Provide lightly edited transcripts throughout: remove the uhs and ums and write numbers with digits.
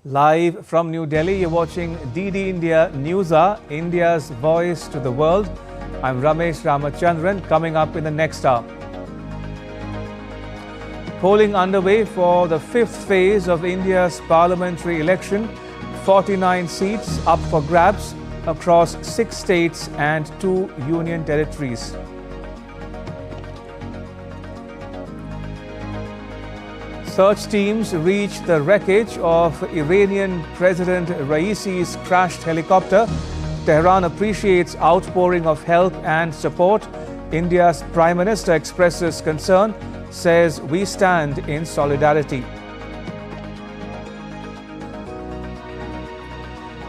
Live from New Delhi, you're watching DD India News Hour, India's voice to the world. I'm Ramesh Ramachandran. Coming up in the next hour. Polling underway for the fifth phase of India's parliamentary election. 49 seats up for grabs across 6 states and 2 union territories. Search teams reached the wreckage of Iranian President Raisi's crashed helicopter. Tehran appreciates outpouring of help and support. India's Prime Minister expresses concern, says we stand in solidarity.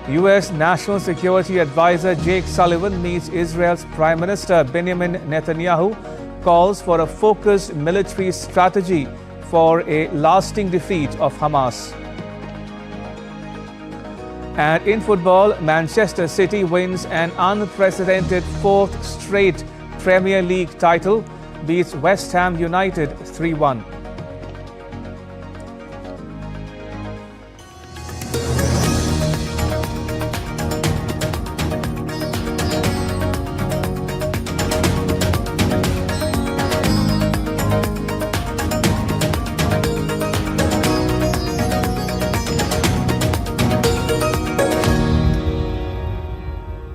U.S. National Security Advisor Jake Sullivan meets Israel's Prime Minister Benjamin Netanyahu, calls for a focused military strategy for a lasting defeat of Hamas. And in football, Manchester City wins an unprecedented 4th straight Premier League title, beats West Ham United 3-1.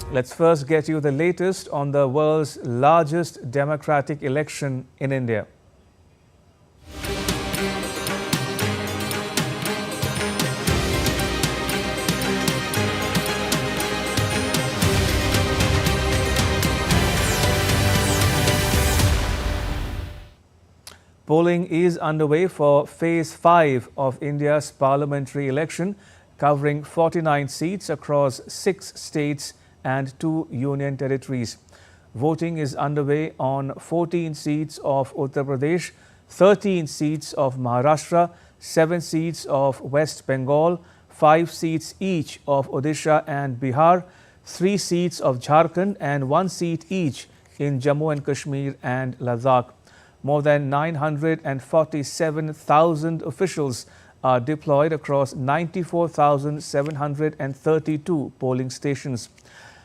Let's first get you the latest on the world's largest democratic election in India. Polling is underway for Phase 5 of India's parliamentary election, covering 49 seats across 6 states and 2 union territories. Voting is underway on 14 seats of Uttar Pradesh, 13 seats of Maharashtra, 7 seats of West Bengal, 5 seats each of Odisha and Bihar, 3 seats of Jharkhand and 1 seat each in Jammu and Kashmir and Ladakh. More than 947,000 officials are deployed across 94,732 polling stations.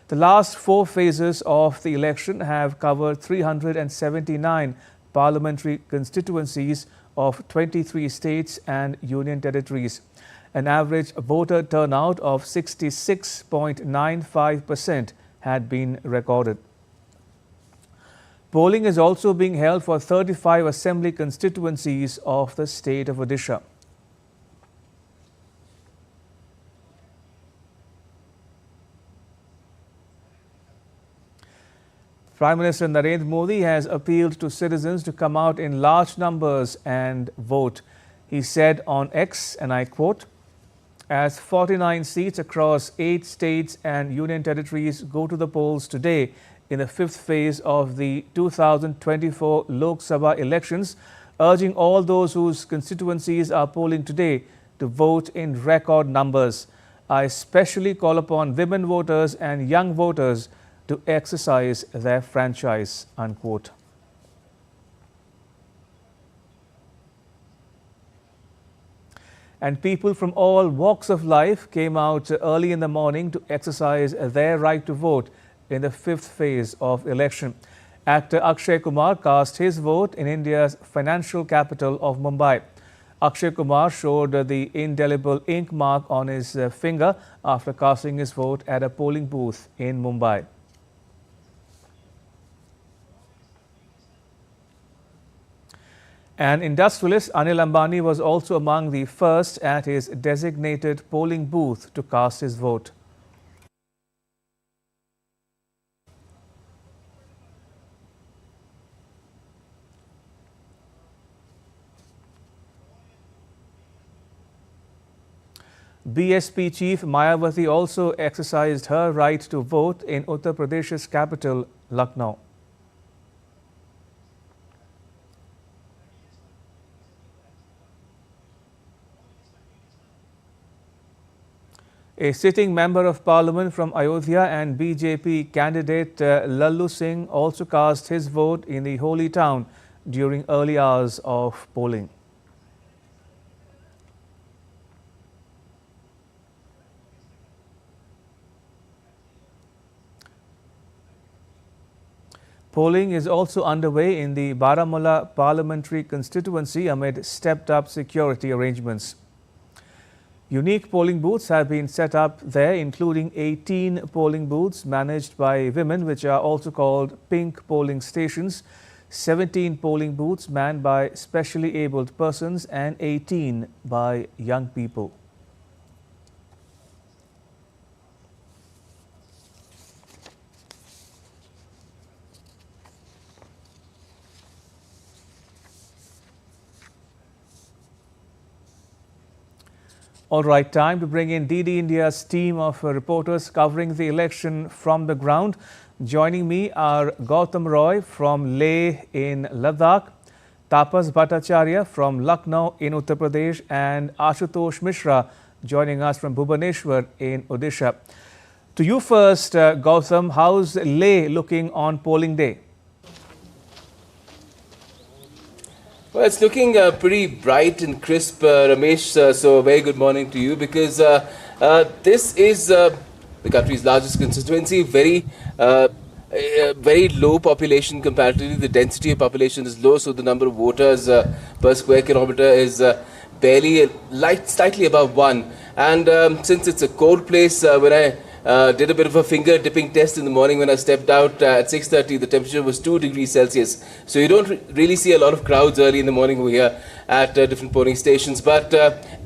The last 4 phases of the election have covered 379 parliamentary constituencies of 23 states and union territories. An average voter turnout of 66.95% had been recorded. Polling is also being held for 35 assembly constituencies of the state of Odisha. Prime Minister Narendra Modi has appealed to citizens to come out in large numbers and vote. He said on X, and I quote, "As 49 seats across 8 states and union territories go to the polls today in the 5th phase of the 2024 Lok Sabha elections, urging all those whose constituencies are polling today to vote in record numbers. I especially call upon women voters and young voters to exercise their franchise," unquote. And people from all walks of life came out early in the morning to exercise their right to vote in the 5th phase of election. Actor Akshay Kumar cast his vote in India's financial capital of Mumbai. Akshay Kumar showed the indelible ink mark on his finger after casting his vote at a polling booth in Mumbai. And industrialist Anil Ambani was also among the first at his designated polling booth to cast his vote. BSP chief Mayawati also exercised her right to vote in Uttar Pradesh's capital, Lucknow. A sitting member of parliament from Ayodhya and BJP candidate Lallu Singh also cast his vote in the holy town during early hours of polling. Polling is also underway in the Baramulla parliamentary constituency amid stepped-up security arrangements. Unique polling booths have been set up there, including 18 polling booths managed by women, which are also called pink polling stations, 17 polling booths manned by specially abled persons, and 18 by young people. All right, time to bring in DD India's team of reporters covering the election from the ground. Joining me are Gautam Roy from Leh in Ladakh, Tapas Bhattacharya from Lucknow in Uttar Pradesh, and Ashutosh Mishra joining us from Bhubaneswar in Odisha. To you first, Gautam, how's Leh looking on polling day? Well, it's looking pretty bright and crisp, Ramesh. So a very good morning to you, because this is the country's largest constituency. Very low population comparatively. The density of population is low, so the number of voters per square kilometer is barely slightly above 1. And since it's a cold place, when I did a bit of a finger dipping test in the morning when I stepped out at 6:30. The temperature was 2 degrees Celsius. So you don't really see a lot of crowds early in the morning over here at different polling stations. But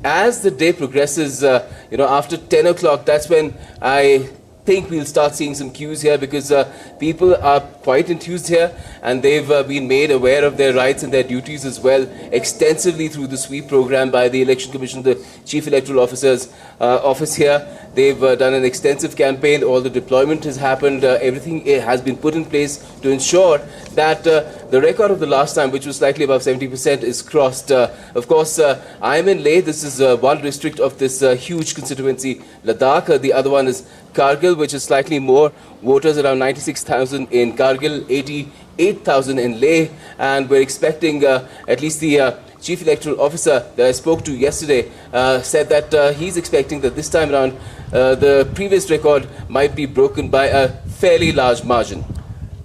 as the day progresses, after 10 o'clock, that's when I think we'll start seeing some queues here, because people are quite enthused here, and they've been made aware of their rights and their duties as well extensively through the sweep program by the Election Commission, the Chief Electoral Officer's office here. They've done an extensive campaign. All the deployment has happened. Everything has been put in place to ensure that the record of the last time, which was slightly above 70%, is crossed. Of course, I am in Leh. This is one district of this huge constituency, Ladakh. The other one is Kargil, which is slightly more voters, around 96,000 in Kargil, 88,000 in Leh. And we're expecting at least the Chief Electoral Officer that I spoke to yesterday said that he's expecting that this time around the previous record might be broken by a fairly large margin.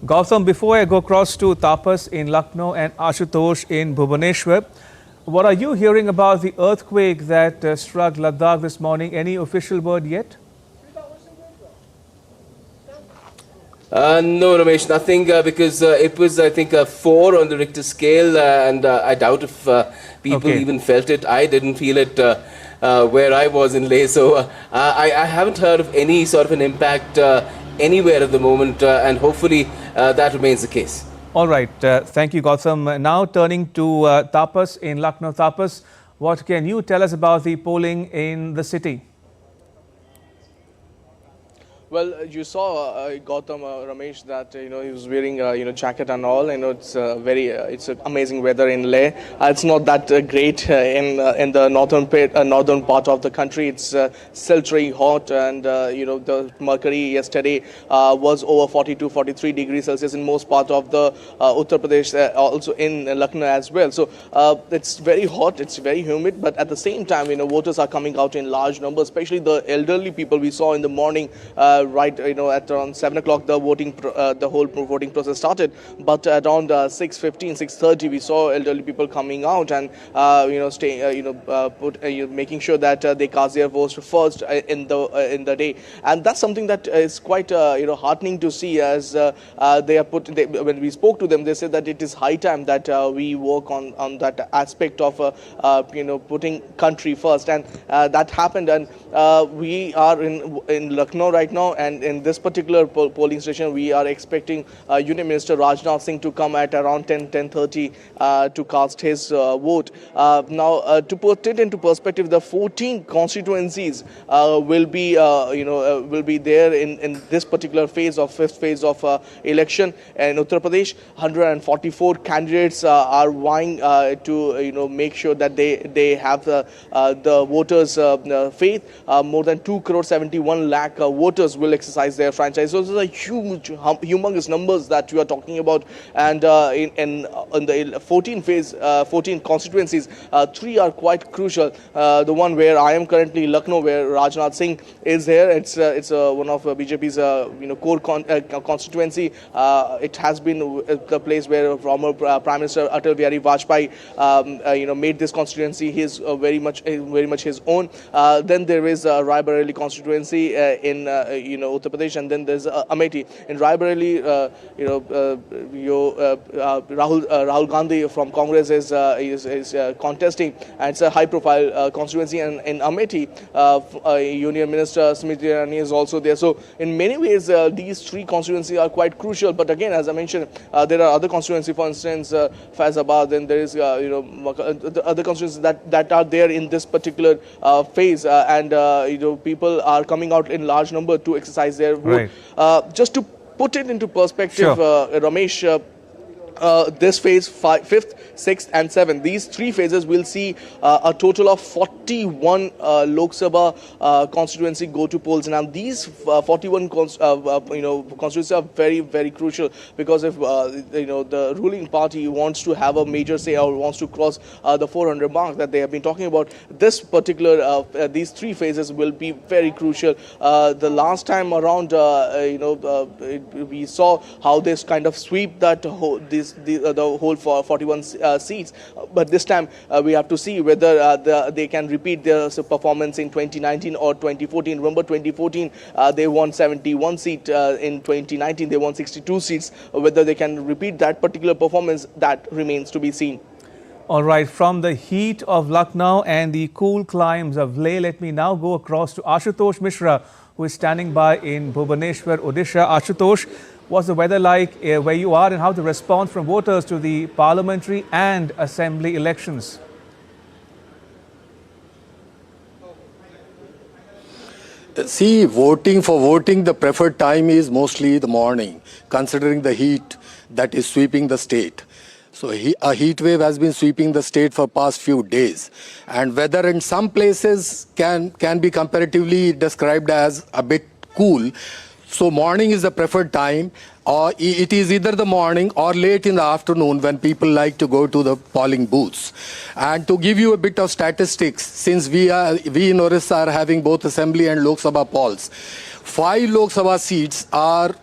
Gautam, before I go across to Tapas in Lucknow and Ashutosh in Bhubaneswar, what are you hearing about the earthquake that struck Ladakh this morning? Any official word yet? No, Ramesh, nothing, because it was, I think, a 4 on the Richter scale, and I doubt if people even felt it. I didn't feel it where I was in Leh, so I haven't heard of any sort of an impact anywhere at the moment, and hopefully that remains the case. All right, thank you, Gautam. Now turning to Tapas in Lucknow. Tapas, what can you tell us about the polling in the city? Well, you saw Gautam, Ramesh, that he was wearing jacket and all. It's it's amazing weather in Leh. It's not that great in the northern part of the country. It's sultry hot, and the mercury yesterday was over 42, 43 degrees Celsius in most part of the Uttar Pradesh, also in Lucknow as well. So it's very hot, it's very humid, but at the same time, voters are coming out in large numbers, especially the elderly people we saw in the morning. At around 7 o'clock, the whole voting process started. But around 6:15, 6:30, we saw elderly people coming out and making sure that they cast their votes first in the day. And that's something that is quite heartening to see, as when we spoke to them, they said that it is high time that we work on that aspect of putting country first, and that happened. And we are in Lucknow right now. And in this particular polling station, we are expecting Union Minister Rajnath Singh to come at around 10:30 to cast his vote. Now, to put it into perspective, the 14 constituencies will be there in this particular fifth phase of election. In Uttar Pradesh, 144 candidates are vying to make sure that they have the voters' faith. more than 2.71 lakh voters will exercise their franchise. So these are huge, humongous numbers that we are talking about. And in the 14 constituencies, 3 are quite crucial. The one where I am currently, Lucknow, where Rajnath Singh is there. It's one of BJP's core constituency. It has been the place where former Prime Minister Atal Bihari Vajpayee made this constituency very much his own. Then there is Rai Bareli constituency in Uttar Pradesh, and then there's Amethi. In Rai Bareli, Rahul Gandhi from Congress is contesting, and it's a high-profile constituency. And in Amethi, Union Minister Smriti Irani is also there. So in many ways, these 3 constituencies are quite crucial. But again, as I mentioned, there are other constituencies, for instance, Faizabad, and there is the other constituencies that are there in this particular phase, and people are coming out in large number to exercise their vote. Right. Just to put it into perspective, sure. Ramesh, this phase, 5th, 6th and 7th, these 3 phases will see a total of 41 Lok Sabha constituency go to polls. Now these 41 constituencies are very, very crucial, because if the ruling party wants to have a major say or wants to cross the 400 mark that they have been talking about, this particular these 3 phases will be very crucial. The last time around, we saw how this kind of sweep that the whole 41 seats. But this time we have to see whether they can repeat their performance in 2019 or 2014. Remember, 2014 they won 71 seats. In 2019 they won 62 seats. Whether they can repeat that particular performance, that remains to be seen. All right, from the heat of Lucknow and the cool climes of Leh, let me now go across to Ashutosh Mishra, who is standing by in Bhubaneswar, Odisha. Ashutosh, what's the weather like where you are, and how the response from voters to the parliamentary and assembly elections? See, voting, the preferred time is mostly the morning, considering the heat that is sweeping the state. So a heat wave has been sweeping the state for past few days, and weather in some places can be comparatively described as a bit cool. So morning is the preferred time, or it is either the morning or late in the afternoon when people like to go to the polling booths. And to give you a bit of statistics, since we in Orissa are having both Assembly and Lok Sabha polls, 5 Lok Sabha seats are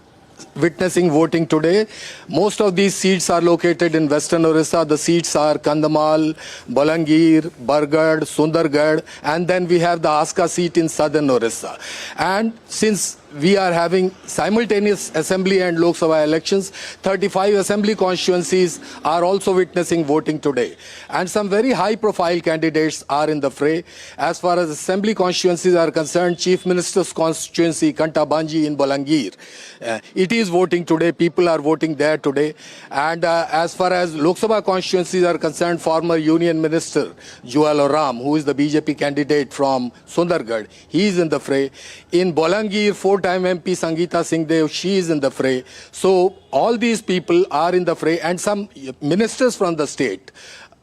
witnessing voting today. Most of these seats are located in Western Orissa. The seats are Kandhamal, Bolangir, Bargarh, Sundargarh, and then we have the Aska seat in Southern Orissa. And since we are having simultaneous Assembly and Lok Sabha elections, 35 Assembly constituencies are also witnessing voting today. And some very high-profile candidates are in the fray. As far as Assembly constituencies are concerned, Chief Minister's constituency, Kantabanji in Bolangir, it is voting today. People are voting there today. And as far as Lok Sabha constituencies are concerned, former Union Minister Jual Oram, who is the BJP candidate from Sundargarh, he is in the fray. In Bolangir, 4-time MP Sangeeta Singh, she is in the fray. So all these people are in the fray, and some ministers from the state,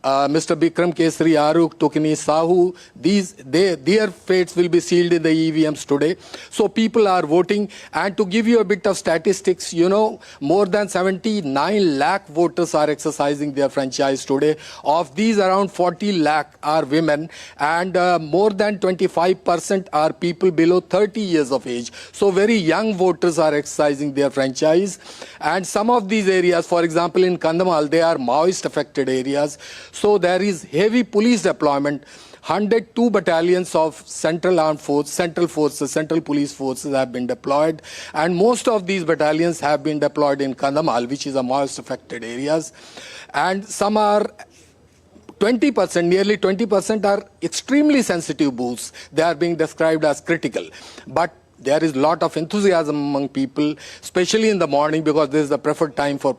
Mr. Bikram Kesari, Aruk, Tukini, Sahu, their fates will be sealed in the EVMs today. So people are voting. And to give you a bit of statistics, more than 79 lakh voters are exercising their franchise today. Of these, around 40 lakh are women, and more than 25% are people below 30 years of age. So very young voters are exercising their franchise. And some of these areas, for example, in Kandhamal, they are Maoist affected areas. So there is heavy police deployment. 102 battalions of Central Police Forces have been deployed. And most of these battalions have been deployed in Kandhamal, which is a Maoist affected areas. And some are 20%, nearly 20% are extremely sensitive booths. They are being described as critical. But there is a lot of enthusiasm among people, especially in the morning, because this is the preferred time for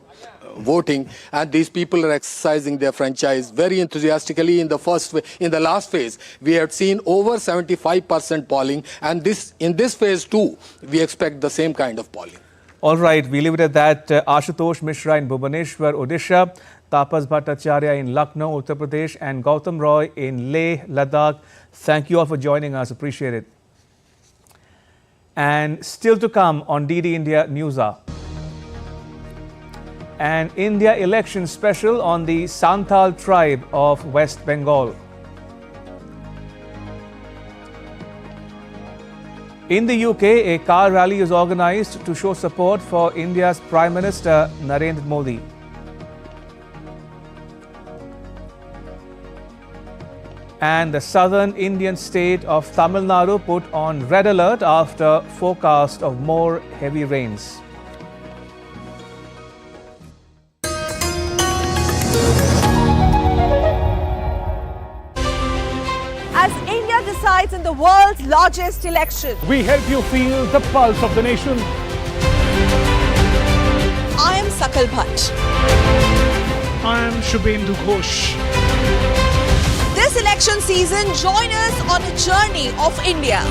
voting, and these people are exercising their franchise very enthusiastically. In the last phase, we have seen over 75% polling, and in this phase too, we expect the same kind of polling. All right, we leave it at that. Ashutosh Mishra in Bhubaneswar, Odisha, Tapas Bhattacharya in Lucknow, Uttar Pradesh, and Gautam Roy in Leh, Ladakh. Thank you all for joining us. Appreciate it. And still to come on DD India News Hour. An India election special on the Santhal tribe of West Bengal. In the UK, a car rally is organised to show support for India's Prime Minister Narendra Modi. And the southern Indian state of Tamil Nadu put on red alert after forecast of more heavy rains. As India decides in the world's largest election, we help you feel the pulse of the nation. I am Sakal Bhatt. I am Shubhendu Ghosh. This election season, join us on a journey of India.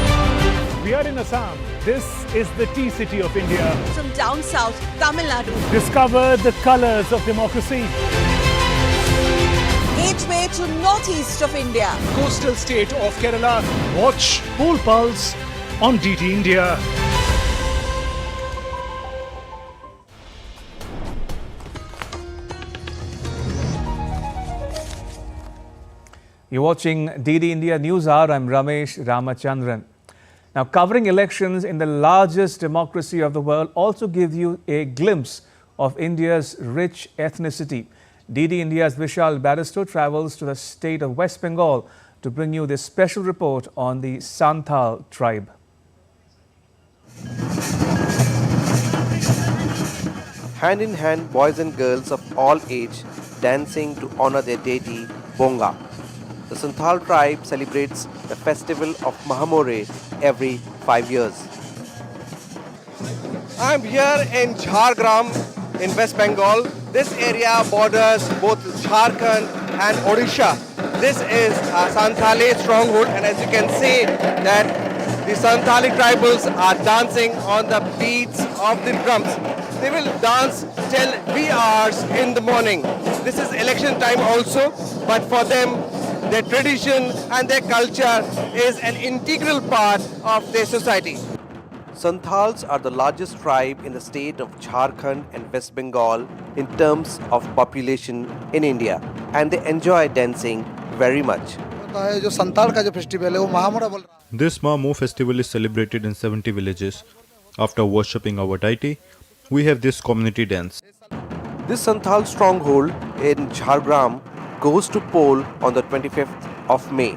We are in Assam. This is the tea city of India. From down south, Tamil Nadu. Discover the colors of democracy. Gateway to northeast of India. Coastal state of Kerala. Watch Poll Pulse on DT India. You're watching DD India News Hour. I'm Ramesh Ramachandran. Now, covering elections in the largest democracy of the world also gives you a glimpse of India's rich ethnicity. DD India's Vishal Barrister travels to the state of West Bengal to bring you this special report on the Santhal tribe. Hand in hand, boys and girls of all age dancing to honor their deity, Bonga. The Santhal tribe celebrates the festival of Mahamore every 5 years. I'm here in Jhargram in West Bengal. This area borders both Jharkhand and Odisha. This is a Santhali stronghold, and as you can see that the Santhali tribals are dancing on the beats of the drums. They will dance till wee hours in the morning. This is election time also, but for them, their tradition and their culture is an integral part of their society. Santhals are the largest tribe in the state of Jharkhand and West Bengal in terms of population in India, and they enjoy dancing very much. This Mamo festival is celebrated in 70 villages. After worshipping our deity, we have this community dance. This Santhal stronghold in Jhargram goes to poll on the 25th of May,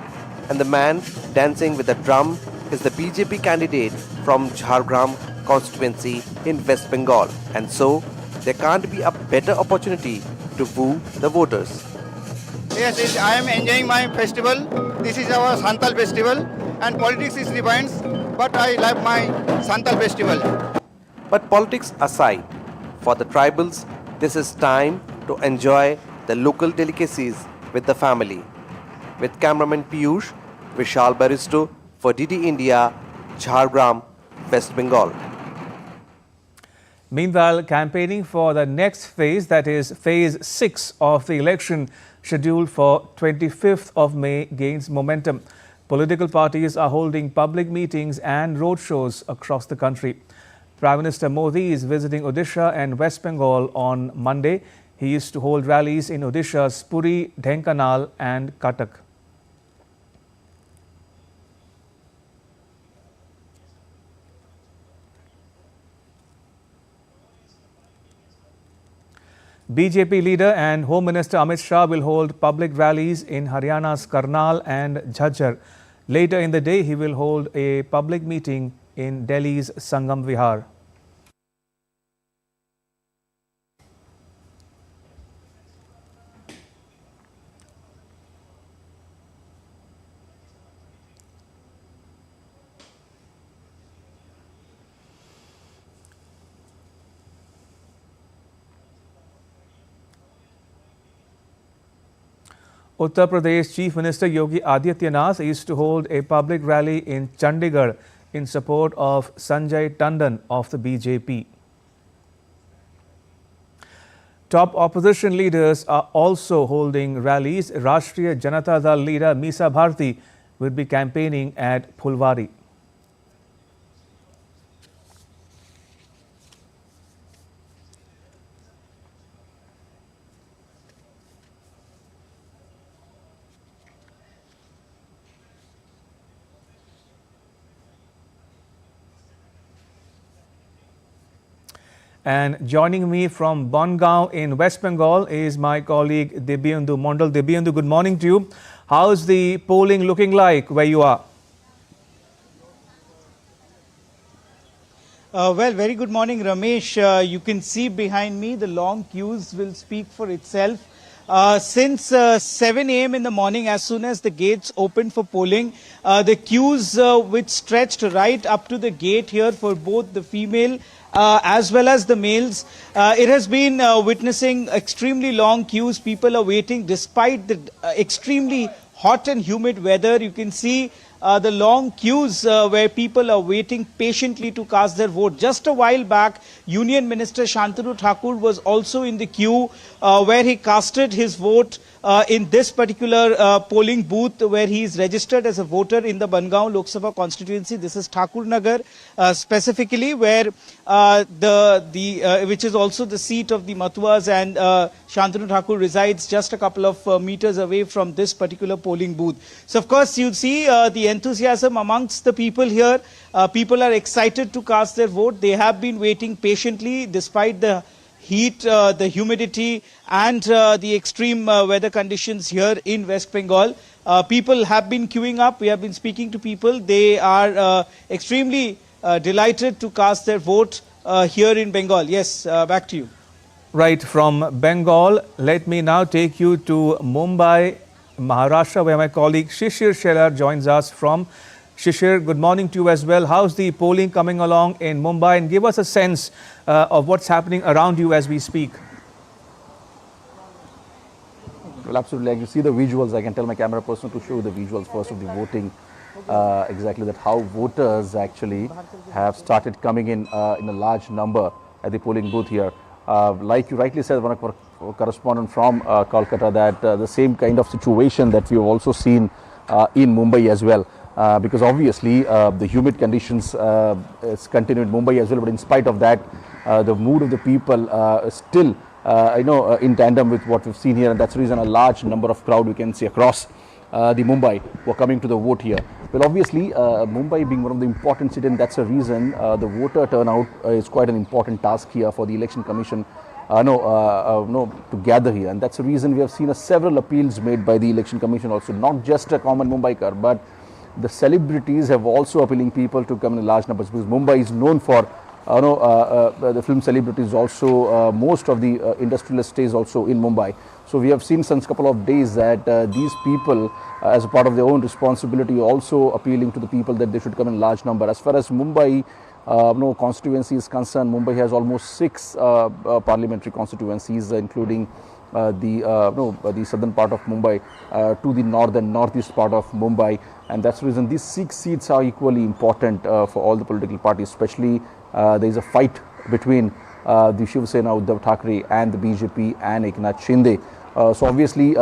and the man dancing with the drum is the BJP candidate from Jhargram constituency in West Bengal, and so there can't be a better opportunity to woo the voters. Yes, I am enjoying my festival. This is our Santhal festival, and politics is divine, but I love my Santhal festival. But politics aside, for the tribals, this is time to enjoy the local delicacies with the family. With cameraman Piyush, Vishal Barrister for DD India, Jhargram, West Bengal. Meanwhile, campaigning for the next phase, that is phase 6 of the election scheduled for 25th of May, gains momentum. Political parties are holding public meetings and roadshows across the country. Prime Minister Modi is visiting Odisha and West Bengal on Monday. He is to hold rallies in Odisha's Puri, Dhenkanal and Cuttack. BJP leader and Home Minister Amit Shah will hold public rallies in Haryana's Karnal and Jhajjar. Later in the day, he will hold a public meeting in Delhi's Sangam Vihar. Uttar Pradesh Chief Minister Yogi Adityanath is to hold a public rally in Chandigarh in support of Sanjay Tandon of the BJP. Top opposition leaders are also holding rallies. Rashtriya Janata Dal leader Misa Bharti will be campaigning at Phulwari. And joining me from Bongaon in West Bengal is my colleague Debyendu Mondal. Debyendu, good morning to you. How's the polling looking like where you are? Well, very good morning, Ramesh. You can see behind me the long queues will speak for itself. Since 7 a.m. in the morning, as soon as the gates opened for polling, the queues which stretched right up to the gate here for both the female as well as the males. It has been witnessing extremely long queues. People are waiting despite the extremely hot and humid weather. You can see the long queues where people are waiting patiently to cast their vote. Just a while back, Union Minister Shantanu Thakur was also in the queue where he casted his vote in this particular polling booth where he is registered as a voter in the Bongaon Lok Sabha constituency. This is Thakur Nagar specifically, where which is also the seat of the Matuas, and Shantanu Thakur resides just a couple of meters away from this particular polling booth. So of course you see the enthusiasm amongst the people here. People are excited to cast their vote. They have been waiting patiently despite the heat, the humidity and the extreme weather conditions here in West Bengal. People have been queuing up. We have been speaking to people. They are extremely delighted to cast their vote here in Bengal. Yes, back to you. Right, from Bengal, let me now take you to Mumbai, Maharashtra, where my colleague Shishir Shelar joins us from. Shishir, good morning to you as well. How's the polling coming along in Mumbai? And give us a sense of what's happening around you as we speak. Well, absolutely. Like you see the visuals, I can tell my camera person to show the visuals first of the voting. Exactly that how voters actually have started coming in a large number at the polling booth here. Like you rightly said, one of our correspondent from Kolkata, that the same kind of situation that we have also seen in Mumbai as well. Because obviously the humid conditions is continued in Mumbai as well, but in spite of that, the mood of the people is still in tandem with what we've seen here, and that's the reason a large number of crowd we can see across the Mumbai who are coming to the vote here. Well, obviously Mumbai being one of the important cities, and that's the reason the voter turnout is quite an important task here for the Election Commission to gather here, and that's the reason we have seen several appeals made by the Election Commission also, not just a common Mumbaikar, but the celebrities have also appealing people to come in large numbers, because Mumbai is known for the film celebrities also. Most of the industrialists stays also in Mumbai. So we have seen since couple of days that these people, as a part of their own responsibility, also appealing to the people that they should come in large number. As far as Mumbai constituency is concerned, Mumbai has almost 6 parliamentary constituencies, including the southern part of Mumbai to the north and northeast part of Mumbai, and that's the reason these 6 seats are equally important for all the political parties. Especially there is a fight between the Shiv Sena Uddhav Thackeray and the BJP and Eknath Shinde. So obviously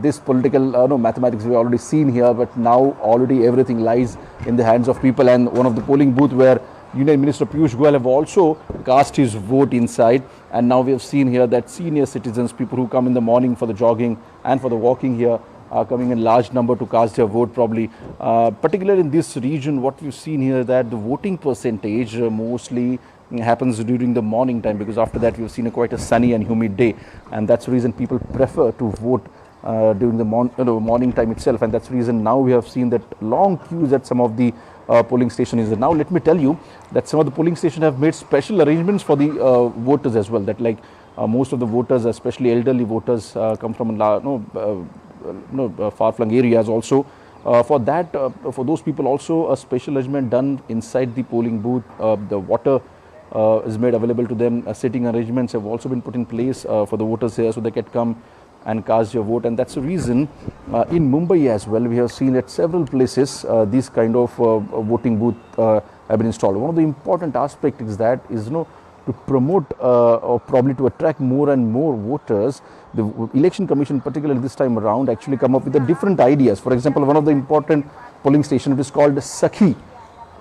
this political mathematics we have already seen here, but now already everything lies in the hands of people, and one of the polling booth where Union Minister Piyush Goyal have also cast his vote inside, and now we have seen here that senior citizens, people who come in the morning for the jogging and for the walking here, are coming in large number to cast their vote probably. Particularly in this region, what we've seen here that the voting percentage mostly happens during the morning time, because after that we've seen quite a sunny and humid day, and that's the reason people prefer to vote during the morning time itself, and that's the reason now we have seen that long queues at some of the polling stations. Now let me tell you that some of the polling stations have made special arrangements for the voters as well, that like most of the voters, especially elderly voters, come from far-flung areas also. For that, for those people also a special arrangement done inside the polling booth. The water is made available to them. Sitting arrangements have also been put in place for the voters here, so they can come and cast your vote. And that's the reason in Mumbai as well we have seen at several places these kind of voting booth have been installed. One of the important aspects is that to promote or probably to attract more and more voters. The Election Commission, particularly this time around, actually come up with the different ideas. For example, one of the important polling stations is called Sakhi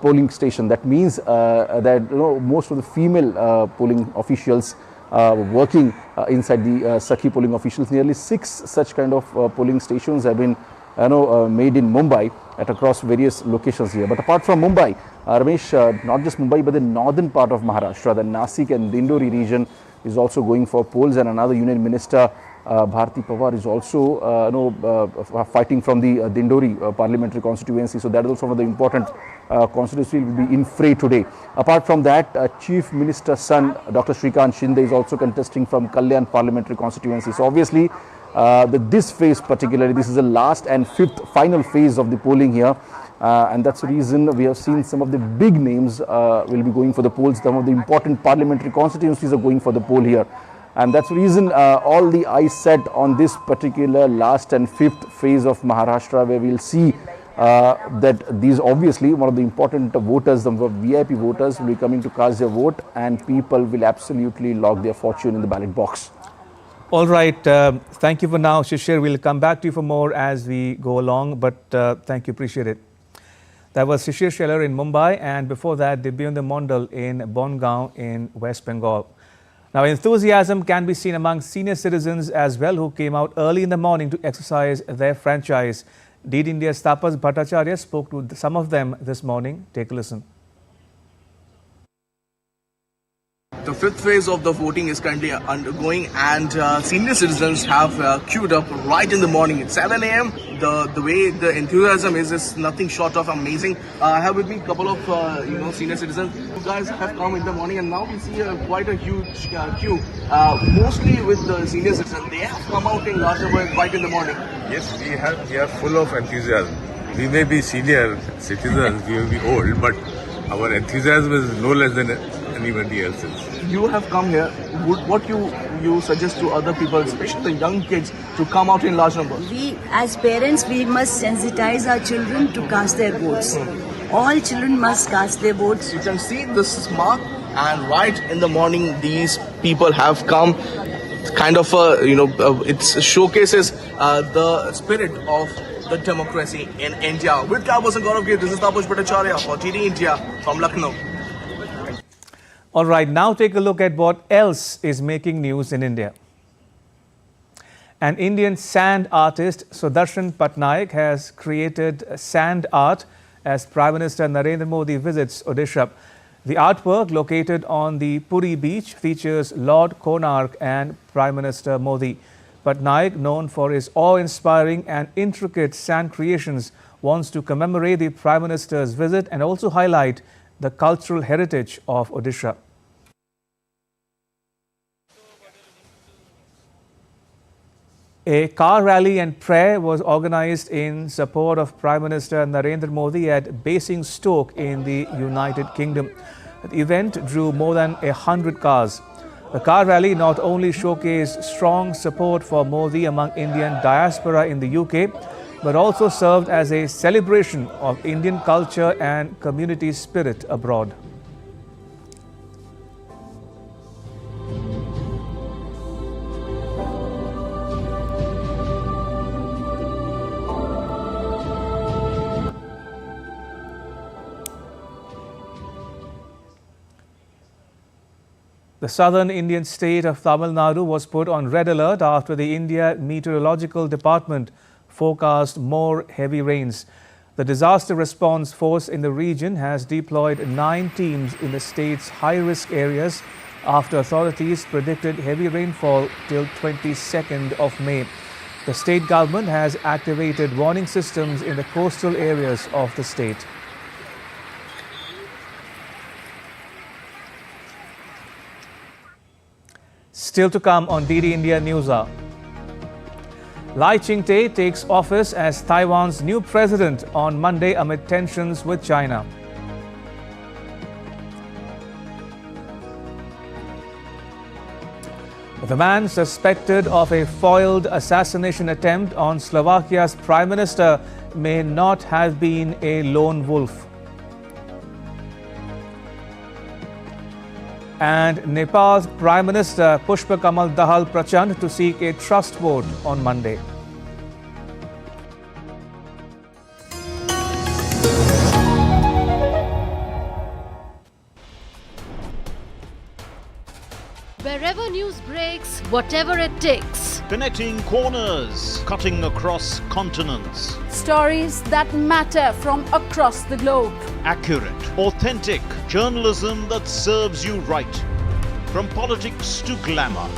polling station. That means that most of the female polling officials working inside the Sakhi polling officials. Nearly 6 such kind of polling stations have been made in Mumbai at across various locations here. But apart from Mumbai, Ramesh, not just Mumbai but the northern part of Maharashtra, the Nasik and Dindori region is also going for polls, and another Union Minister, Bharati Pawar, is also fighting from the Dindori parliamentary constituency. So that is also one of the important constituency will be in fray today. Apart from that, Chief Minister's son, Dr. Shrikant Shinde, is also contesting from Kalyan parliamentary constituency. So obviously, this phase particularly, this is the last and final phase of the polling here. And that's the reason we have seen some of the big names will be going for the polls. Some of the important parliamentary constituencies are going for the poll here. And that's the reason all the eyes set on this particular last and fifth phase of Maharashtra, where we'll see that these obviously one of the important voters, the VIP voters, will be coming to cast their vote, and people will absolutely log their fortune in the ballot box. All right. Thank you for now, Shishir. We'll come back to you for more as we go along, but thank you. Appreciate it. That was Shishir Sheller in Mumbai, and before that, Dibyendra Mondal in Bongaon in West Bengal. Now, enthusiasm can be seen among senior citizens as well, who came out early in the morning to exercise their franchise. DD India's Tapas Bhattacharya spoke to some of them this morning. Take a listen. The fifth phase of the voting is currently undergoing, and senior citizens have queued up right in the morning at 7 a.m. The way the enthusiasm is nothing short of amazing. I have with me a couple of senior citizens. You guys have come in the morning, and now we see quite a huge queue. Mostly with the senior citizens, they have come out in large numbers right in the morning. Yes, we are full of enthusiasm. We may be senior citizens, we may be old, but our enthusiasm is no less than anybody else's. You have come here. What you suggest to other people, especially the young kids, to come out in large numbers? We, as parents, we must sensitize our children to cast their votes. All children must cast their votes. You can see this mark, and right in the morning, these people have come. Kind of it showcases the spirit of the democracy in India. With Kabus and Gaurav, this is Tapas Bhattacharya for DD India from Lucknow. All right, now take a look at what else is making news in India. An Indian sand artist, Doordarshan Patnaik, has created sand art as Prime Minister Narendra Modi visits Odisha. The artwork, located on the Puri beach, features Lord Konark and Prime Minister Modi. Patnaik, known for his awe-inspiring and intricate sand creations, wants to commemorate the Prime Minister's visit and also highlight the cultural heritage of Odisha. A car rally and prayer was organized in support of Prime Minister Narendra Modi at Basingstoke in the United Kingdom. The event drew more than 100 cars. The car rally not only showcased strong support for Modi among Indian diaspora in the UK, but also served as a celebration of Indian culture and community spirit abroad. The southern Indian state of Tamil Nadu was put on red alert after the India Meteorological Department forecast more heavy rains. The Disaster Response Force in the region has deployed 9 teams in the state's high-risk areas after authorities predicted heavy rainfall till 22nd of May. The state government has activated warning systems in the coastal areas of the state. Still to come on DD India News Hour. Lai Ching-te takes office as Taiwan's new president on Monday amid tensions with China. The man suspected of a foiled assassination attempt on Slovakia's Prime Minister may not have been a lone wolf. And Nepal's Prime Minister Pushpa Kamal Dahal Prachand to seek a trust vote on Monday. Wherever news breaks, whatever it takes. connecting corners, cutting across continents. Stories that matter from across the globe. Accurate, authentic journalism that serves you right. From politics to glamour,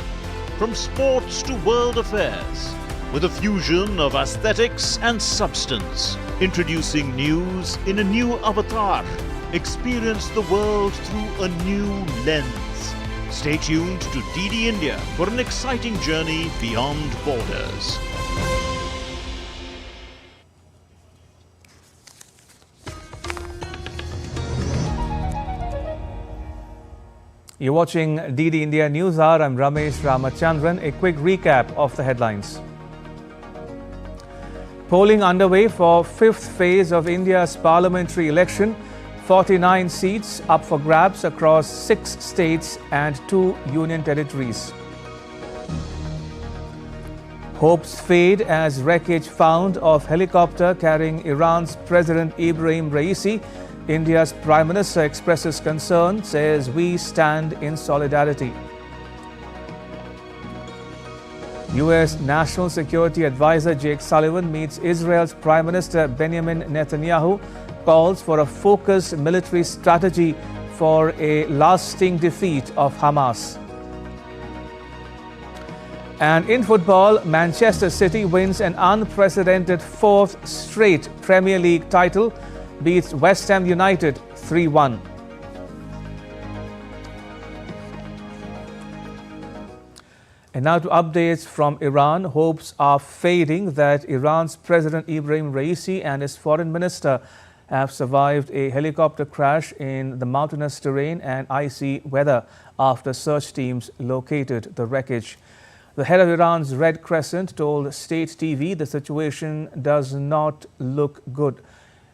from sports to world affairs, with a fusion of aesthetics and substance. Introducing news in a new avatar. Experience the world through a new lens. Stay tuned to DD India for an exciting journey beyond borders. You're watching DD India News Hour. I'm Ramesh Ramachandran. A quick recap of the headlines. Polling underway for fifth phase of India's parliamentary election. 49 seats up for grabs across 6 states and 2 union territories. Hopes fade as wreckage found of helicopter carrying Iran's President Ibrahim Raisi. India's Prime Minister expresses concern, says we stand in solidarity. U.S. National Security Advisor Jake Sullivan meets Israel's Prime Minister Benjamin Netanyahu, calls for a focused military strategy for a lasting defeat of Hamas. And in football, Manchester City wins an unprecedented 4th straight Premier League title, beats West Ham United 3-1. And now to updates from Iran. Hopes are fading that Iran's President Ibrahim Raisi and his foreign minister have survived a helicopter crash in the mountainous terrain and icy weather after search teams located the wreckage. The head of Iran's Red Crescent told state TV the situation does not look good.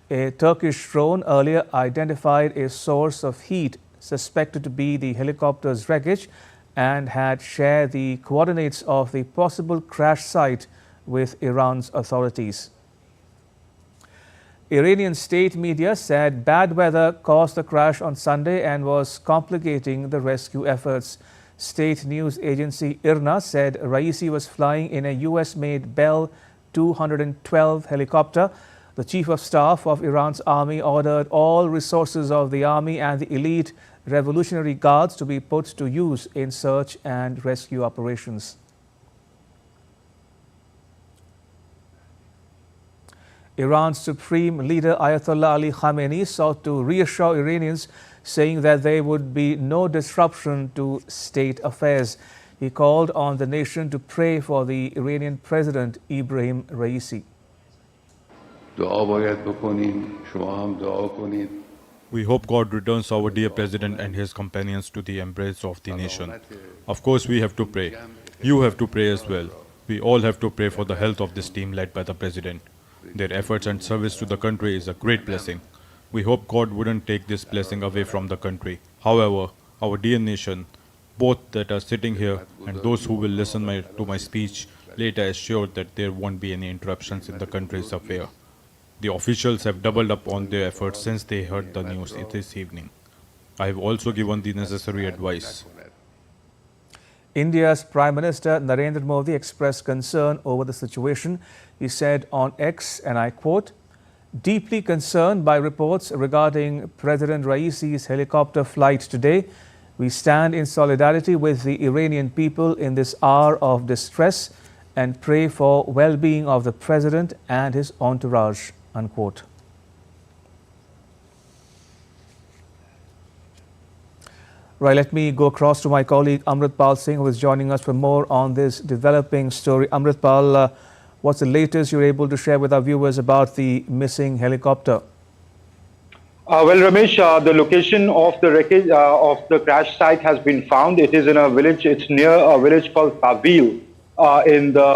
A Turkish drone earlier identified a source of heat suspected to be the helicopter's wreckage and had shared the coordinates of the possible crash site with Iran's authorities. Iranian state media said bad weather caused the crash on Sunday and was complicating the rescue efforts. State news agency IRNA said Raisi was flying in a US-made Bell 212 helicopter. The chief of staff of Iran's army ordered all resources of the army and the elite Revolutionary Guards to be put to use in search and rescue operations. Iran's supreme leader Ayatollah Ali Khamenei sought to reassure Iranians, saying that there would be no disruption to state affairs. He called on the nation to pray for the Iranian President Ibrahim Raisi. We hope God returns our dear President and his companions to the embrace of the nation. Of course, we have to pray. You have to pray as well. We all have to pray for the health of this team led by the President. Their efforts and service to the country is a great blessing. We hope God wouldn't take this blessing away from the country. However, our dear nation, both that are sitting here and those who will listen to my speech later, assured that there won't be any interruptions in the country's affair. The officials have doubled up on their efforts since they heard the news this evening. I have also given the necessary advice. India's Prime Minister Narendra Modi expressed concern over the situation. He said on X, and I quote, "Deeply concerned by reports regarding President Raisi's helicopter flight today, we stand in solidarity with the Iranian people in this hour of distress and pray for well-being of the President and his entourage," unquote. Right, let me go across to my colleague Amritpal Singh, who is joining us for more on this developing story. Amritpal, what's the latest you're able to share with our viewers about the missing helicopter? Well, Ramesh, the location of the wreckage of the crash site has been found. It is in a village. It's near a village called Tabil in the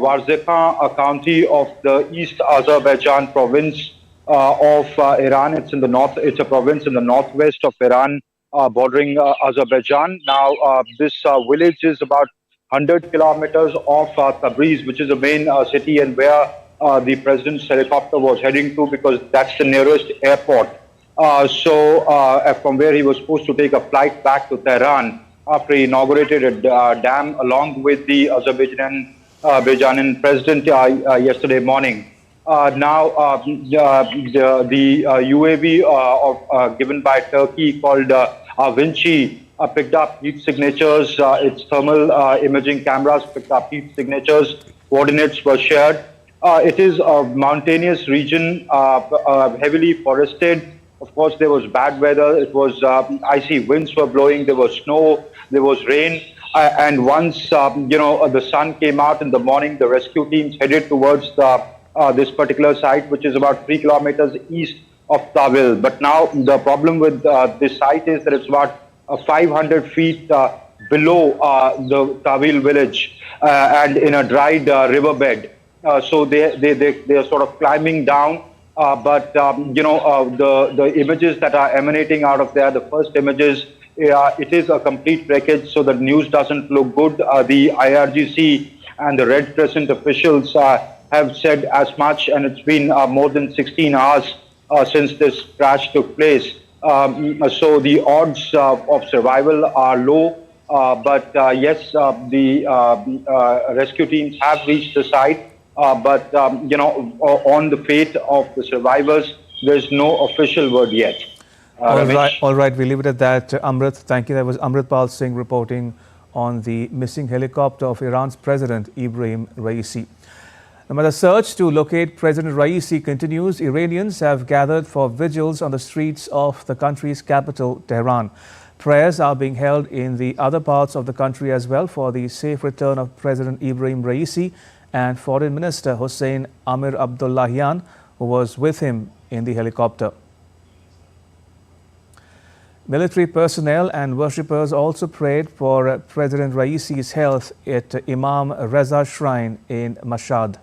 Varzakhan county of the East Azerbaijan province of Iran. It's in the north. It's a province in the northwest of Iran, bordering Azerbaijan. Now, this village is about 100 kilometers off Tabriz, which is the main city and where the president's helicopter was heading to, because that's the nearest airport. From where he was supposed to take a flight back to Tehran. inaugurated a dam along with the Azerbaijani president yesterday morning. The UAV given by Turkey called Vinci picked up heat signatures. Its thermal imaging cameras picked up heat signatures. Coordinates were shared. It is a mountainous region, heavily forested. Of course, there was bad weather. It was icy winds were blowing. There was snow. There was rain. And once the sun came out in the morning, the rescue teams headed towards this particular site, which is about 3 kilometers east of Tawil. But now the problem with this site is that it's about 500 feet below the Tawil village and in a dried riverbed. So they are sort of climbing down. The images that are emanating out of there, the first images, it is a complete wreckage, so the news doesn't look good. The IRGC and the Red Crescent officials have said as much, and it's been more than 16 hours since this crash took place. So the odds of survival are low, yes, the rescue teams have reached the site. On the fate of the survivors, there's no official word yet. All right, we leave it at that. Amrit, thank you. That was Amritpal Singh reporting on the missing helicopter of Iran's President Ibrahim Raisi. Now, the search to locate President Raisi continues. Iranians have gathered for vigils on the streets of the country's capital, Tehran. Prayers are being held in the other parts of the country as well for the safe return of President Ibrahim Raisi and Foreign Minister Hossein Amir Abdullahian, who was with him in the helicopter. Military personnel and worshippers also prayed for President Raisi's health at Imam Reza Shrine in Mashhad.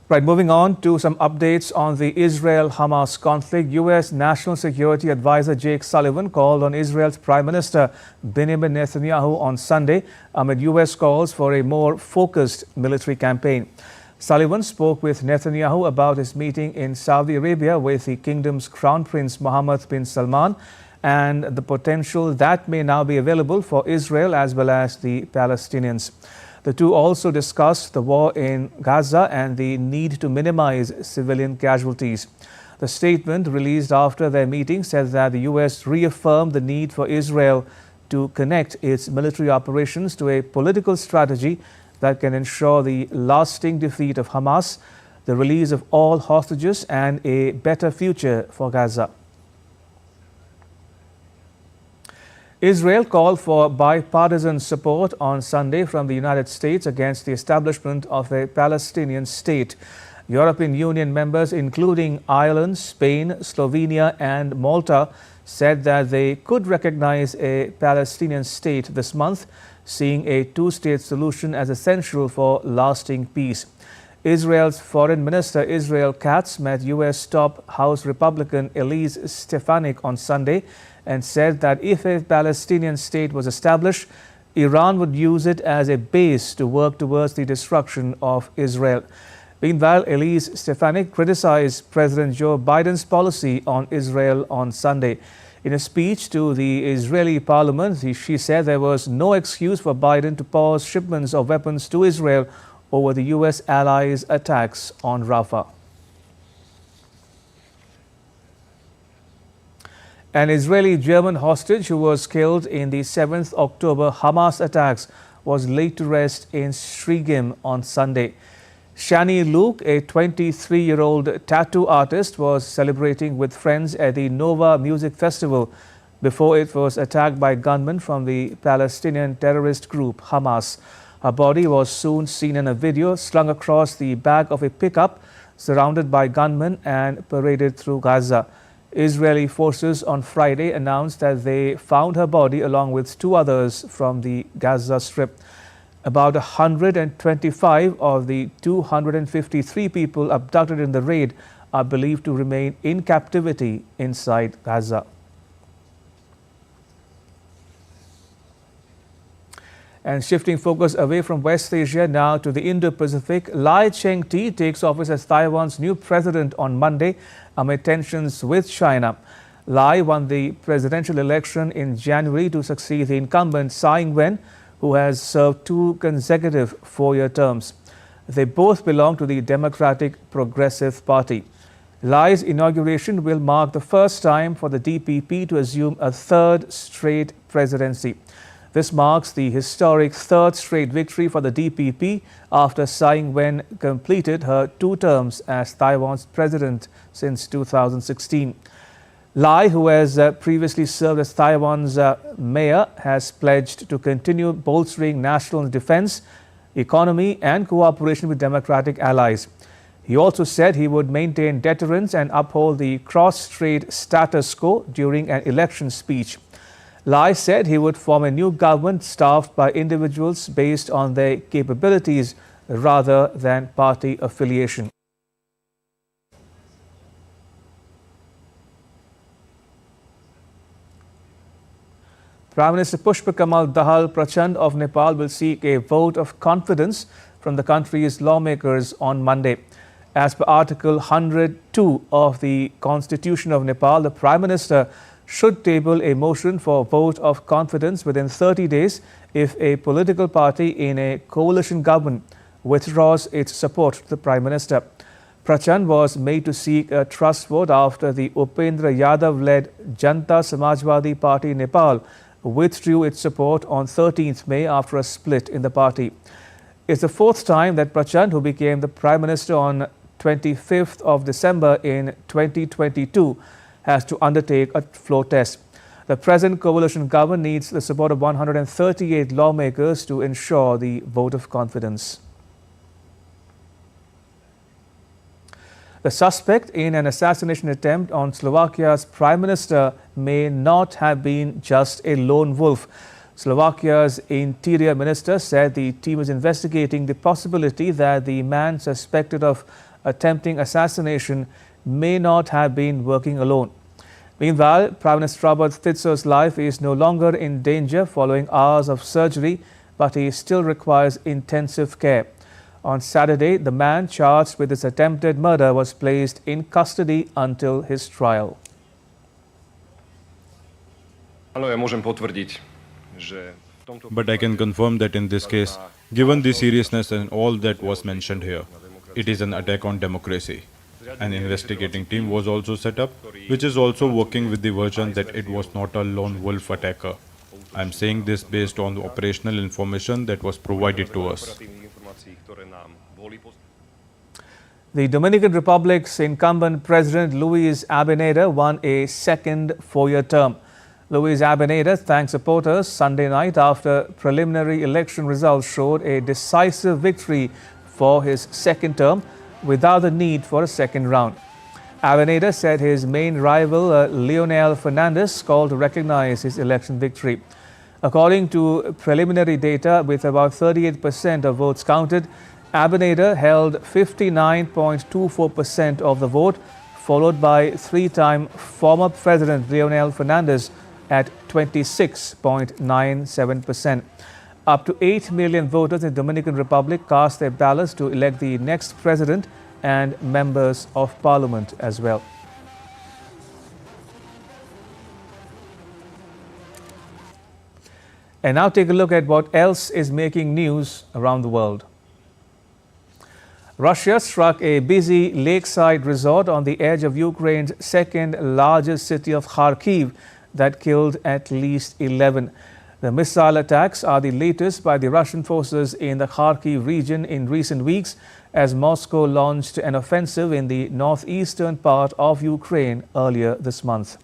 Right, moving on to some updates on the Israel-Hamas conflict. U.S. National Security Advisor Jake Sullivan called on Israel's Prime Minister Benjamin Netanyahu on Sunday amid U.S. calls for a more focused military campaign. Sullivan spoke with Netanyahu about his meeting in Saudi Arabia with the kingdom's Crown Prince Mohammed bin Salman and the potential that may now be available for Israel as well as the Palestinians. The two also discussed the war in Gaza and the need to minimize civilian casualties. The statement released after their meeting said that the U.S. reaffirmed the need for Israel to connect its military operations to a political strategy that can ensure the lasting defeat of Hamas, the release of all hostages, and a better future for Gaza. Israel called for bipartisan support on Sunday from the United States against the establishment of a Palestinian state. European Union members, including Ireland, Spain, Slovenia, and Malta, said that they could recognize a Palestinian state this month, seeing a two-state solution as essential for lasting peace. Israel's Foreign Minister Israel Katz met U.S. top House Republican Elise Stefanik on Sunday and said that if a Palestinian state was established, Iran would use it as a base to work towards the destruction of Israel. Meanwhile, Elise Stefanik criticized President Joe Biden's policy on Israel on Sunday. In a speech to the Israeli parliament, she said there was no excuse for Biden to pause shipments of weapons to Israel over the U.S. allies' attacks on Rafah. An Israeli-German hostage who was killed in the 7th October Hamas attacks was laid to rest in Shrigim on Sunday. Shani Luke, a 23-year-old tattoo artist, was celebrating with friends at the Nova Music Festival before it was attacked by gunmen from the Palestinian terrorist group Hamas. Her body was soon seen in a video slung across the back of a pickup surrounded by gunmen and paraded through Gaza. Israeli forces on Friday announced that they found her body along with two others from the Gaza Strip. About 125 of the 253 people abducted in the raid are believed to remain in captivity inside Gaza. And shifting focus away from West Asia now to the Indo-Pacific, Lai Ching-te takes office as Taiwan's new president on Monday amid tensions with China. Lai won the presidential election in January to succeed the incumbent Tsai Ing-wen, who has served 2 consecutive 4-year terms. They both belong to the Democratic Progressive Party. Lai's inauguration will mark the first time for the DPP to assume a 3rd straight presidency. This marks the historic 3rd straight victory for the DPP after Tsai Ing-wen completed her 2 terms as Taiwan's president since 2016. Lai, who has previously served as Taiwan's mayor, has pledged to continue bolstering national defense, economy and cooperation with democratic allies. He also said he would maintain deterrence and uphold the cross-strait status quo during an election speech. Lai said he would form a new government staffed by individuals based on their capabilities rather than party affiliation. Prime Minister Pushpa Kamal Dahal Prachand of Nepal will seek a vote of confidence from the country's lawmakers on Monday. As per Article 102 of the Constitution of Nepal, the Prime Minister should table a motion for vote of confidence within 30 days if a political party in a coalition government withdraws its support to the Prime Minister. Prachand was made to seek a trust vote after the Upendra Yadav-led Janta Samajwadi Party in Nepal withdrew its support on 13th May after a split in the party. It's the 4th time that Prachand, who became the Prime Minister on 25th of December in 2022, has to undertake a floor test. The present coalition government needs the support of 138 lawmakers to ensure the vote of confidence. The suspect in an assassination attempt on Slovakia's Prime Minister may not have been just a lone wolf. Slovakia's Interior Minister said the team is investigating the possibility that the man suspected of attempting assassination may not have been working alone. Meanwhile, Prime Minister Robert Fico's life is no longer in danger following hours of surgery, but he still requires intensive care. On Saturday, the man charged with this attempted murder was placed in custody until his trial. But I can confirm that in this case, given the seriousness and all that was mentioned here, it is an attack on democracy. An investigating team was also set up, which is also working with the version that it was not a lone wolf attacker. I am saying this based on the operational information that was provided to us. The Dominican Republic's incumbent President Luis Abineder won a second 4-year term. Luis Abineder thanked supporters Sunday night after preliminary election results showed a decisive victory for his second term without the need for a second round. Abineder said his main rival, Leonel Fernandez, called to recognize his election victory. According to preliminary data, with about 38% of votes counted, Abineder held 59.24% of the vote, followed by 3-time former President Leonel Fernandez at 26.97%. Up to 8 million voters in the Dominican Republic cast their ballots to elect the next president and members of parliament as well. And now take a look at what else is making news around the world. Russia struck a busy lakeside resort on the edge of Ukraine's second largest city of Kharkiv that killed at least 11. The missile attacks are the latest by the Russian forces in the Kharkiv region in recent weeks as Moscow launched an offensive in the northeastern part of Ukraine earlier this month.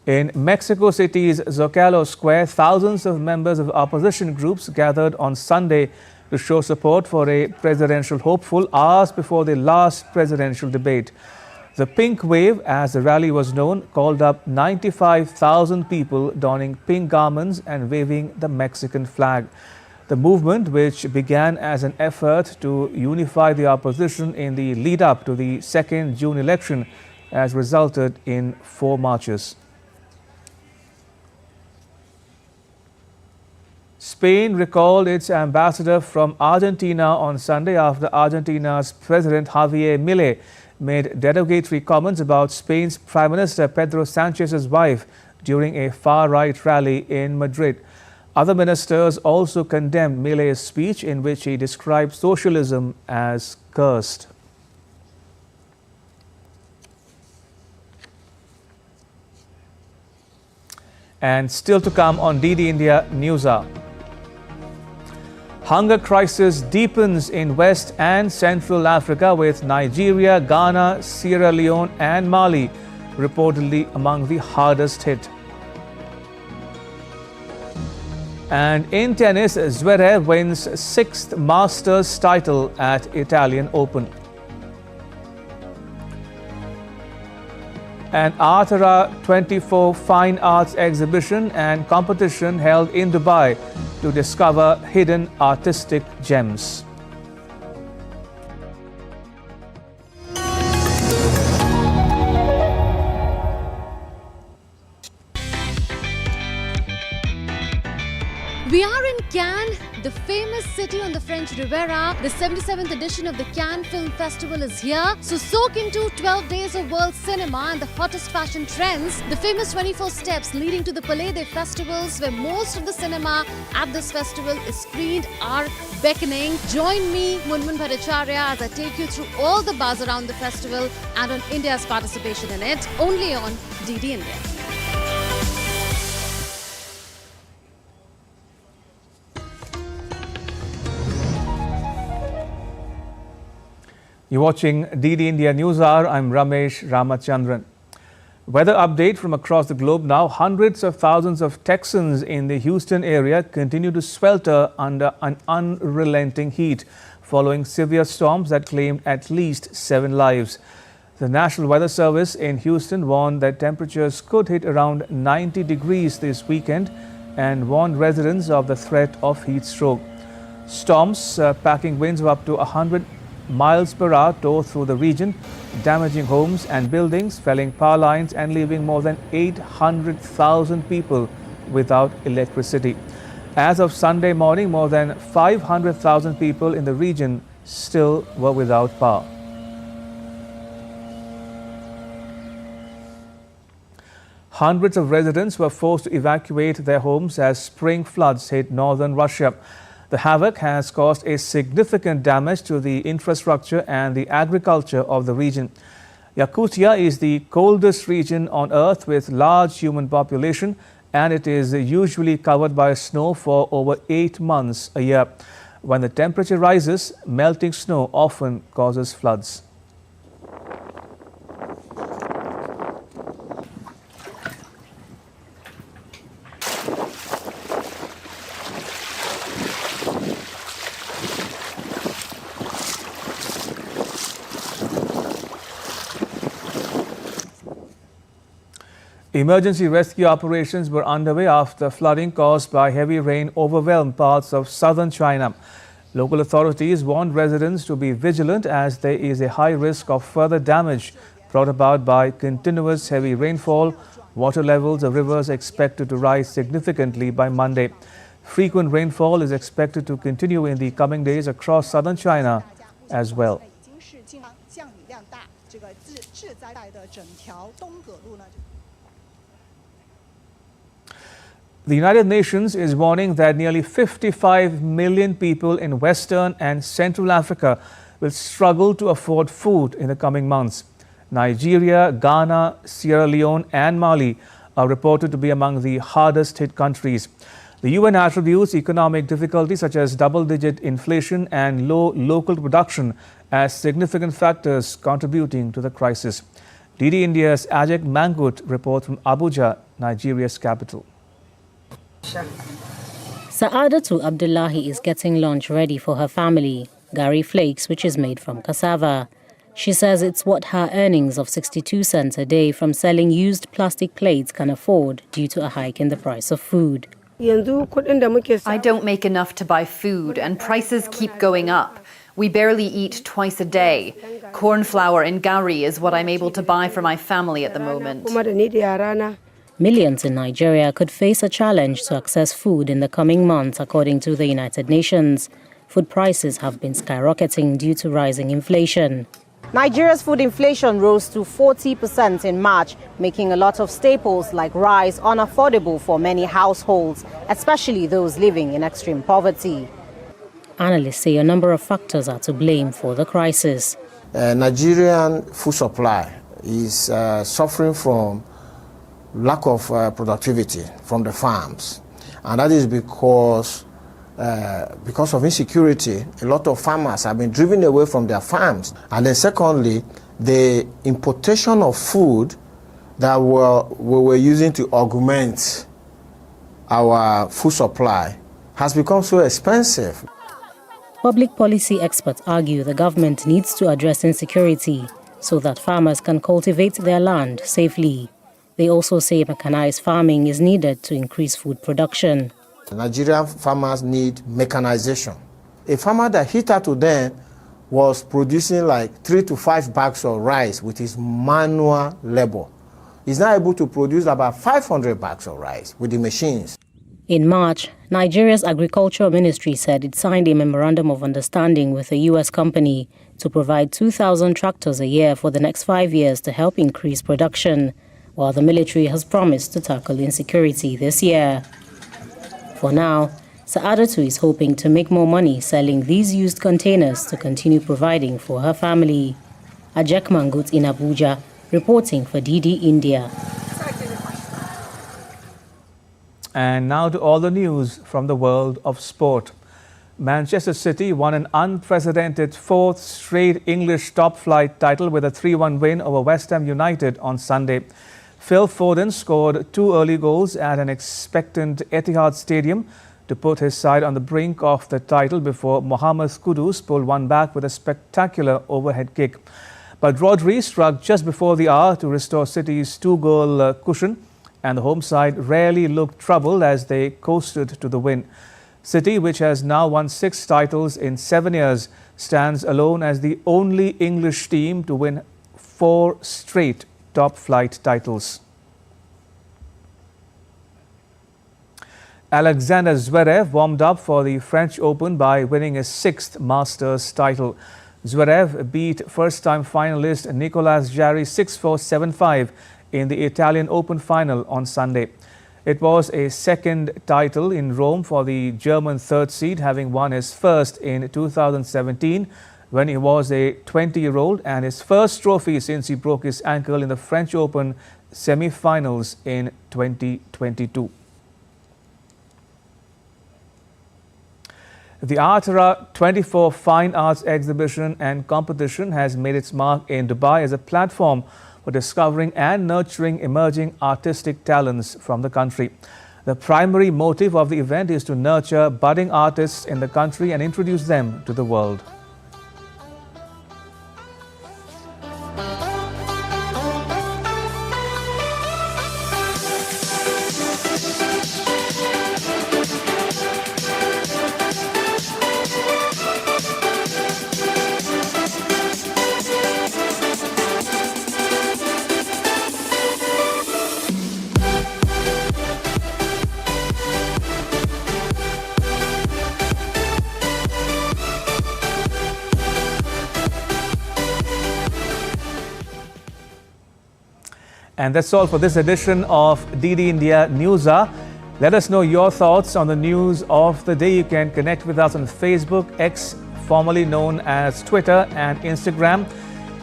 In Mexico City's Zocalo Square, thousands of members of opposition groups gathered on Sunday to show support for a presidential hopeful hours before the last presidential debate. The Pink Wave, as the rally was known, called up 95,000 people donning pink garments and waving the Mexican flag. The movement, which began as an effort to unify the opposition in the lead-up to the 2nd June election, has resulted in 4 marches. Spain recalled its ambassador from Argentina on Sunday after Argentina's President Javier Milei made derogatory comments about Spain's Prime Minister Pedro Sanchez's wife during a far-right rally in Madrid. Other ministers also condemned Milei's speech, in which he described socialism as cursed. And still to come on DD India News Hour. Hunger crisis deepens in West and Central Africa, with Nigeria, Ghana, Sierra Leone and Mali reportedly among the hardest hit. And in tennis, Zverev wins 6th Masters title at Italian Open. An Artara 24 Fine Arts exhibition and competition held in Dubai to discover hidden artistic gems. We are in Cannes, the famous city on the French Riviera. The 77th edition of the Cannes Film Festival is here. So soak into 12 days of world cinema and the hottest fashion trends. The famous 24 steps leading to the Palais des Festivals, where most of the cinema at this festival is screened, are beckoning. Join me, Munmun Bhattacharya, as I take you through all the buzz around the festival and on India's participation in it, only on DD India. You're watching DD India News Hour. I'm Ramesh Ramachandran. Weather update from across the globe now. Hundreds of thousands of Texans in the Houston area continue to swelter under an unrelenting heat following severe storms that claimed at least 7 lives. The National Weather Service in Houston warned that temperatures could hit around 90 degrees this weekend and warned residents of the threat of heat stroke. Storms packing winds of up to 100 miles per hour tore through the region, damaging homes and buildings, felling power lines and leaving more than 800,000 people without electricity. As of Sunday morning, more than 500,000 people in the region still were without power. Hundreds of residents were forced to evacuate their homes as spring floods hit northern Russia. The havoc has caused a significant damage to the infrastructure and the agriculture of the region. Yakutia is the coldest region on Earth with large human population, and it is usually covered by snow for over 8 months a year. When the temperature rises, melting snow often causes floods. Emergency rescue operations were underway after flooding caused by heavy rain overwhelmed parts of southern China. Local authorities warned residents to be vigilant as there is a high risk of further damage brought about by continuous heavy rainfall. Water levels of rivers expected to rise significantly by Monday. Frequent rainfall is expected to continue in the coming days across southern China as well. The United Nations is warning that nearly 55 million people in Western and Central Africa will struggle to afford food in the coming months. Nigeria, Ghana, Sierra Leone and Mali are reported to be among the hardest hit countries. The UN attributes economic difficulties such as double-digit inflation and low local production as significant factors contributing to the crisis. DD India's Ajak Mangut reports from Abuja, Nigeria's capital. Saadatu Abdullahi is getting lunch ready for her family, gari flakes, which is made from cassava. She says it's what her earnings of 62 cents a day from selling used plastic plates can afford due to a hike in the price of food. I don't make enough to buy food and prices keep going up. We barely eat twice a day. Corn flour and gari is what I'm able to buy for my family at the moment. Millions in Nigeria could face a challenge to access food in the coming months, according to the United Nations. Food prices have been skyrocketing due to rising inflation. Nigeria's food inflation rose to 40% in March, making a lot of staples like rice unaffordable for many households, especially those living in extreme poverty. Analysts say a number of factors are to blame for the crisis. Nigerian food supply is suffering from lack of productivity from the farms, and that is because of insecurity. A lot of farmers have been driven away from their farms, and then secondly, the importation of food that we were using to augment our food supply has become so expensive. Public policy experts argue the government needs to address insecurity so that farmers can cultivate their land safely. They also say mechanized farming is needed to increase food production. Nigerian farmers need mechanization. A farmer that hitherto then was producing like 3 to 5 bags of rice with his manual labor is now able to produce about 500 bags of rice with the machines. In March, Nigeria's Agriculture Ministry said it signed a memorandum of understanding with a U.S. company to provide 2,000 tractors a year for the next 5 years to help increase production, while the military has promised to tackle insecurity this year. For now, Sa'adatu is hoping to make more money selling these used containers to continue providing for her family. Ajak Mangut in Abuja, reporting for DD India. And now to all the news from the world of sport. Manchester City won an unprecedented 4th straight English top-flight title with a 3-1 win over West Ham United on Sunday. Phil Foden scored 2 early goals at an expectant Etihad Stadium to put his side on the brink of the title before Mohamed Kudus pulled one back with a spectacular overhead kick. But Rodri struck just before the hour to restore City's 2-goal cushion, and the home side rarely looked troubled as they coasted to the win. City, which has now won 6 titles in 7 years, stands alone as the only English team to win 4 straight top-flight titles. Alexander Zverev warmed up for the French Open by winning his 6th Masters title. Zverev beat first-time finalist Nicolas Jarry 6-4, 7-5 in the Italian Open final on Sunday. It was a second title in Rome for the German third seed, having won his first in 2017 when he was a 20-year-old, and his first trophy since he broke his ankle in the French Open semi-finals in 2022. The Artera 24 Fine Arts Exhibition and Competition has made its mark in Dubai as a platform for discovering and nurturing emerging artistic talents from the country. The primary motive of the event is to nurture budding artists in the country and introduce them to the world. And that's all for this edition of DD India News Hour. Let us know your thoughts on the news of the day. You can connect with us on Facebook, X, formerly known as Twitter, and Instagram.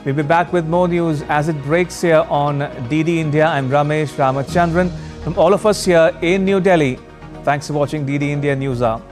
We'll be back with more news as it breaks here on DD India. I'm Ramesh Ramachandran. From all of us here in New Delhi, thanks for watching DD India News Hour.